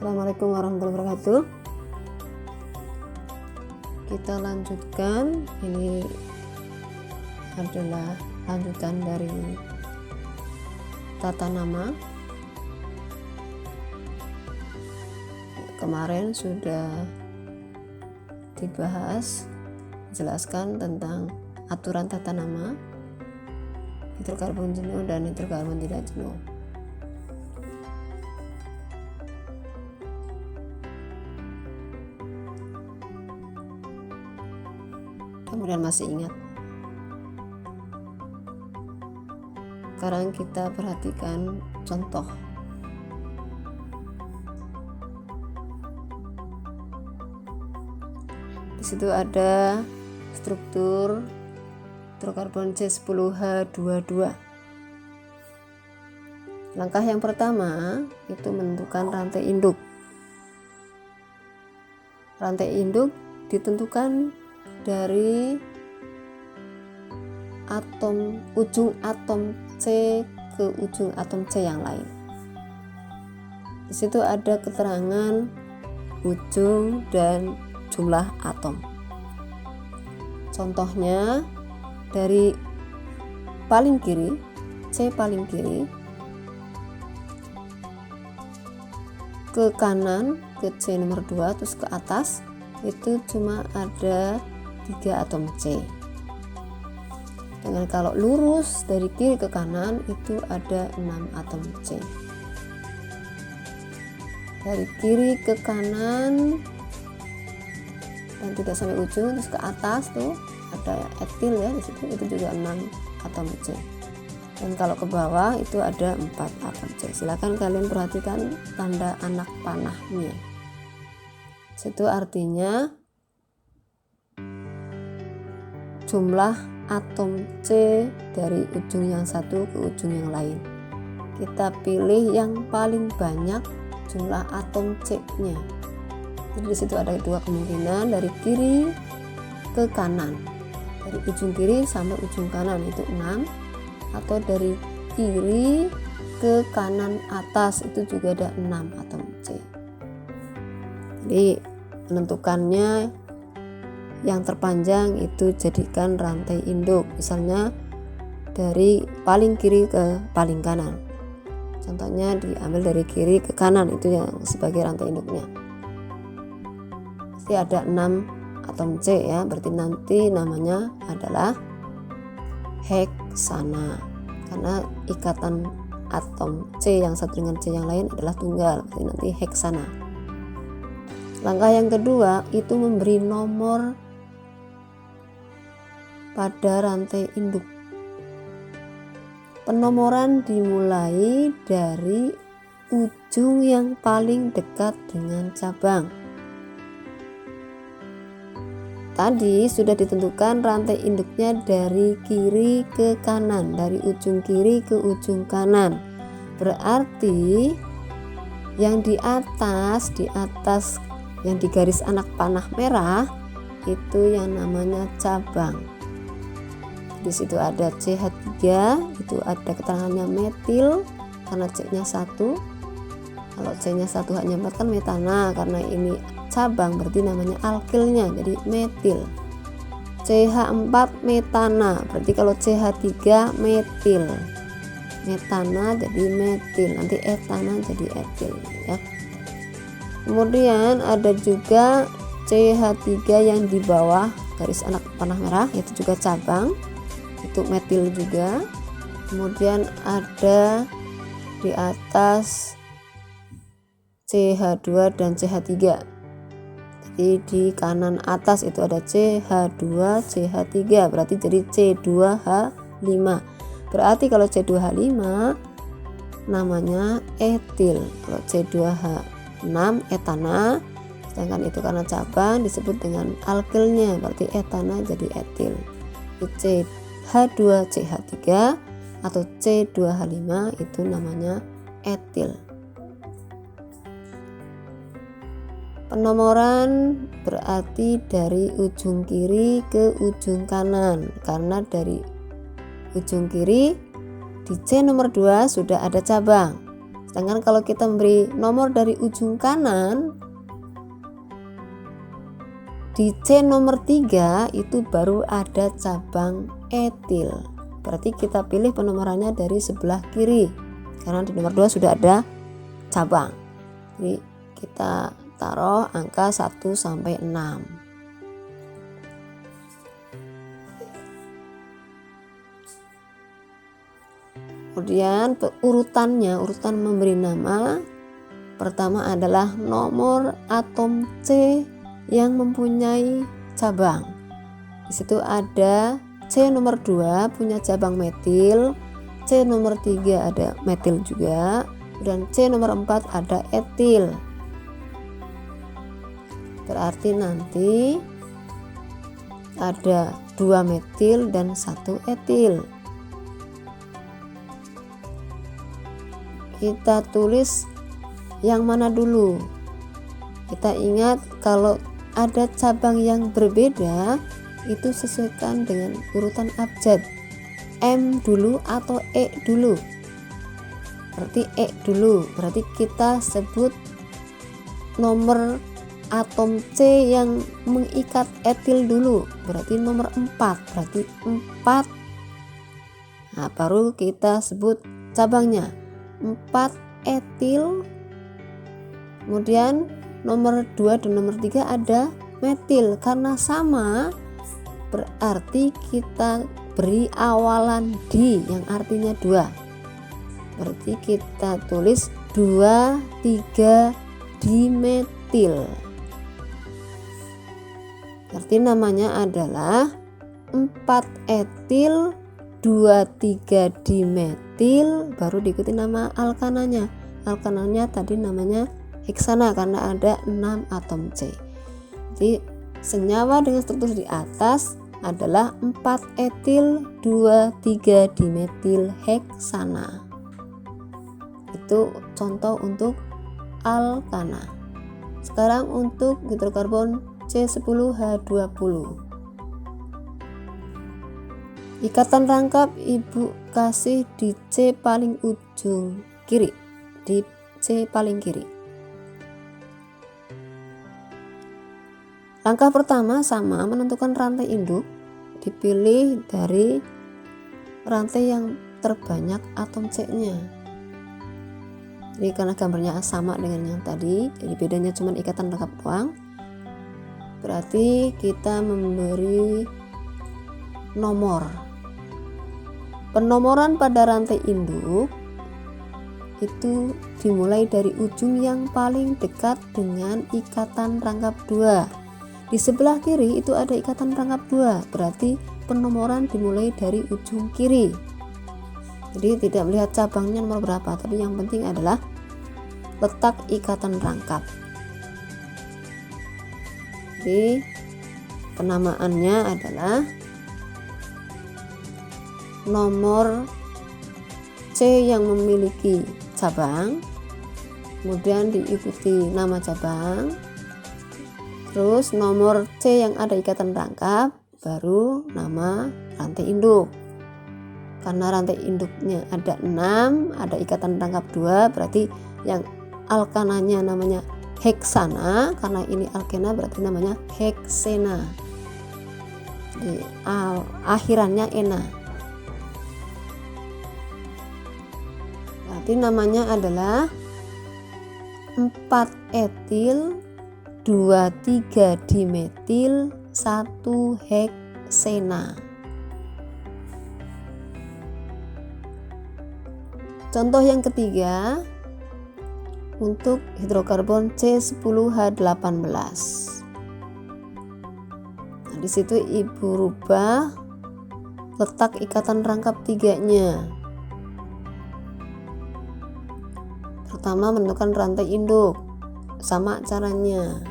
Assalamualaikum warahmatullahi wabarakatuh. Kita lanjutkan, ini adalah lanjutan dari tata nama. Kemarin sudah dibahas, jelaskan tentang aturan tata nama nitrokarbon jenuh dan nitrokarbon tidak jenuh. Kemudian masih ingat. Sekarang kita perhatikan contoh. Di situ ada struktur nitrokarbon C10H22. Langkah yang pertama itu menentukan rantai induk. Rantai induk ditentukan dari ujung atom C ke ujung atom C yang lain. Di situ ada keterangan ujung dan jumlah atom. Contohnya dari paling kiri, C paling kiri, ke kanan ke C nomor 2 terus ke atas itu cuma ada 3 atom C. Dengan kalau lurus dari kiri ke kanan itu ada 6 atom C. Dari kiri ke kanan dan tidak sampai ujung terus ke atas tuh ada etil ya, di situ itu juga 6 atom C. Dan kalau ke bawah itu ada 4 atom C. Silakan kalian perhatikan tanda anak panahnya. Itu artinya jumlah atom C dari ujung yang satu ke ujung yang lain. Kita pilih yang paling banyak jumlah atom C-nya. Jadi di situ ada dua kemungkinan, dari kiri ke kanan. Dari ujung kiri sampai ujung kanan itu 6, atau dari kiri ke kanan atas itu juga ada 6 atom C. Jadi menentukannya yang terpanjang itu jadikan rantai induk, misalnya dari paling kiri ke paling kanan. Contohnya diambil dari kiri ke kanan, itu yang sebagai rantai induknya. Pasti ada 6 atom C ya, berarti nanti namanya adalah heksana. Karena ikatan atom C yang satu dengan C yang lain adalah tunggal, berarti nanti heksana. Langkah yang kedua itu memberi nomor pada rantai induk. Penomoran dimulai dari ujung yang paling dekat dengan cabang. Tadi sudah ditentukan rantai induknya dari kiri ke kanan, dari ujung kiri ke ujung kanan. Berarti yang di atas yang di garis anak panah merah itu yang namanya cabang. Di situ ada CH3, itu ada keterangannya metil karena C-nya 1. Kalau C-nya 1 hanya 4 kan metana, karena ini cabang berarti namanya alkilnya jadi metil. CH4 metana, berarti kalau CH3 metil. Metana jadi metil, nanti etana jadi etil ya. Kemudian ada juga CH3 yang di bawah garis anak panah merah, itu juga cabang, itu metil juga. Kemudian ada di atas CH2 dan CH3. Jadi di kanan atas itu ada CH2, CH3, berarti jadi C2H5. Berarti kalau C2H5 namanya etil. Kalau C2H6 etana. Sedangkan itu karena cabang disebut dengan alkilnya, berarti etana jadi etil. CH2CH3 atau C2H5 itu namanya etil. Penomoran berarti dari ujung kiri ke ujung kanan, karena dari ujung kiri di C nomor 2 sudah ada cabang. Sedangkan kalau kita memberi nomor dari ujung kanan, di C nomor 3 itu baru ada cabang etil. Berarti kita pilih penomorannya dari sebelah kiri, karena di nomor 2 sudah ada cabang. Jadi kita taruh angka 1 sampai 6. Kemudian urutan memberi nama. Pertama adalah nomor atom C yang mempunyai cabang. Di situ ada C nomor 2 punya cabang metil, C nomor 3 ada metil juga, dan C nomor 4 ada etil. Berarti nanti ada 2 metil dan 1 etil. Kita tulis yang mana dulu? Kita ingat kalau ada cabang yang berbeda itu sesuaikan dengan urutan abjad, M dulu atau E dulu. Berarti E dulu, berarti kita sebut nomor atom C yang mengikat etil dulu, berarti nomor 4, berarti 4. Nah, baru kita sebut cabangnya 4 etil. Kemudian nomor 2 dan nomor 3 ada metil, karena sama berarti kita beri awalan D yang artinya 2. Berarti kita tulis 2, 3 dimetil. Berarti namanya adalah 4 etil 2, 3 dimetil, baru diikuti nama alkananya. Alkananya tadi namanya heksana karena ada 6 atom C. Jadi senyawa dengan struktur di atas adalah 4 etil 2, 3 dimetil heksana. Itu contoh untuk alkana. Sekarang untuk hidrokarbon C10H20. Ikatan rangkap ibu kasih di C paling ujung kiri, di C paling kiri. Langkah pertama sama, menentukan rantai induk, dipilih dari rantai yang terbanyak atom C-nya. Jadi karena gambarnya sama dengan yang tadi, jadi bedanya cuma ikatan rangkap doang. Berarti kita memberi nomor. Penomoran pada rantai induk itu dimulai dari ujung yang paling dekat dengan ikatan rangkap 2. Di sebelah kiri itu ada ikatan rangkap 2, berarti penomoran dimulai dari ujung kiri. Jadi tidak melihat cabangnya nomor berapa, tapi yang penting adalah letak ikatan rangkap. Jadi penamaannya adalah nomor C yang memiliki cabang, kemudian diikuti nama cabang, terus nomor C yang ada ikatan rangkap, baru nama rantai induk. Karena rantai induknya ada 6, ada ikatan rangkap 2, berarti yang alkananya namanya heksana, karena ini alkena berarti namanya heksena. Jadi akhirannya ena. Berarti namanya adalah 4 etil 2, 3 dimetil 1 heksena. Contoh yang ketiga untuk hidrokarbon C10H18. Nah, di situ ibu rubah letak ikatan rangkap 3-nya. Pertama, menentukan rantai induk, sama caranya.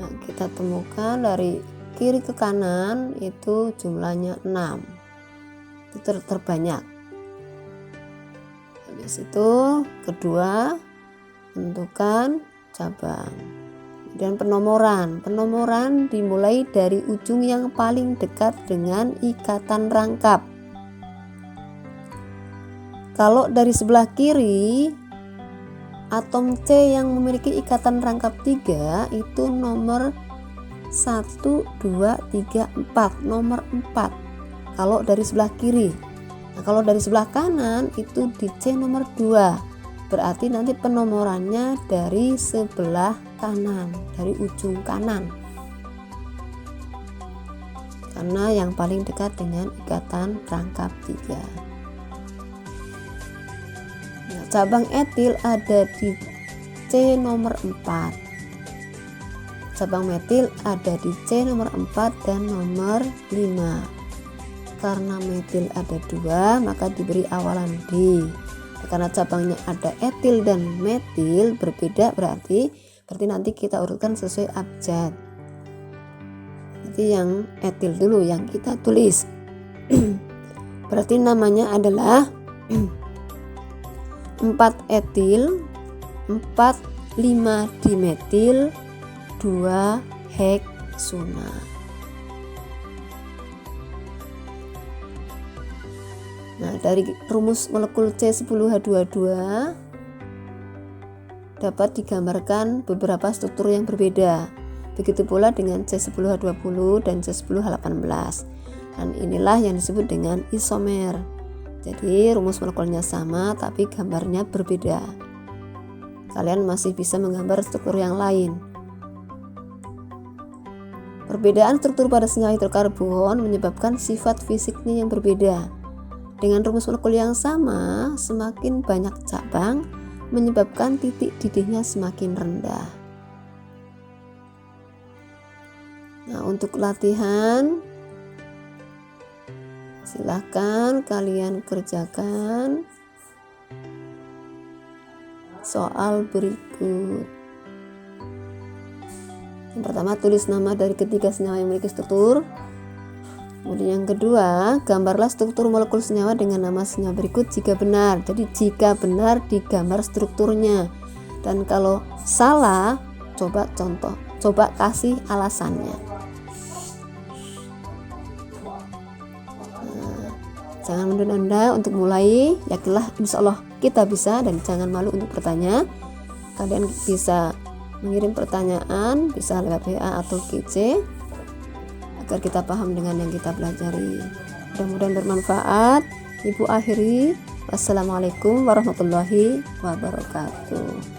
Nah, kita temukan dari kiri ke kanan itu jumlahnya 6, itu terbanyak. Habis itu kedua, menentukan cabang. Dan penomoran dimulai dari ujung yang paling dekat dengan ikatan rangkap. Kalau dari sebelah kiri atom C yang memiliki ikatan rangkap 3 itu nomor 1, 2, 3, 4, nomor 4 kalau dari sebelah kiri. Nah, kalau dari sebelah kanan itu di C nomor 2, berarti nanti penomorannya dari sebelah kanan, dari ujung kanan, karena yang paling dekat dengan ikatan rangkap 3. Nah, cabang etil ada di C nomor 4, cabang metil ada di C nomor 4 dan nomor 5. Karena metil ada 2 maka diberi awalan D. Karena cabangnya ada etil dan metil berbeda, berarti nanti kita urutkan sesuai abjad. Nanti yang etil dulu yang kita tulis. Berarti namanya adalah 4 etil, 4, 5 dimetil, 2 heksuna. Nah, dari rumus molekul C10H22 dapat digambarkan beberapa struktur yang berbeda. Begitu pula dengan C10H20 dan C10H18. Dan inilah yang disebut dengan isomer. Jadi rumus molekulnya sama tapi gambarnya berbeda. Kalian masih bisa menggambar struktur yang lain. Perbedaan struktur pada senyawa hidrokarbon menyebabkan sifat fisiknya yang berbeda. Dengan rumus molekul yang sama, semakin banyak cabang menyebabkan titik didihnya semakin rendah. Nah, untuk latihan silahkan kalian kerjakan soal berikut. Yang pertama, tulis nama dari ketiga senyawa yang memiliki struktur. Kemudian yang kedua, gambarlah struktur molekul senyawa dengan nama senyawa berikut jika benar. Jadi jika benar digambar strukturnya. Dan kalau salah, coba kasih alasannya. Nah, jangan menunda-nunda untuk mulai. Yakinlah insya Allah kita bisa, dan jangan malu untuk bertanya. Kalian bisa mengirim pertanyaan, bisa lewat WA atau GC, agar kita paham dengan yang kita pelajari. Mudah-mudahan bermanfaat. Ibu akhiri, wassalamualaikum warahmatullahi wabarakatuh.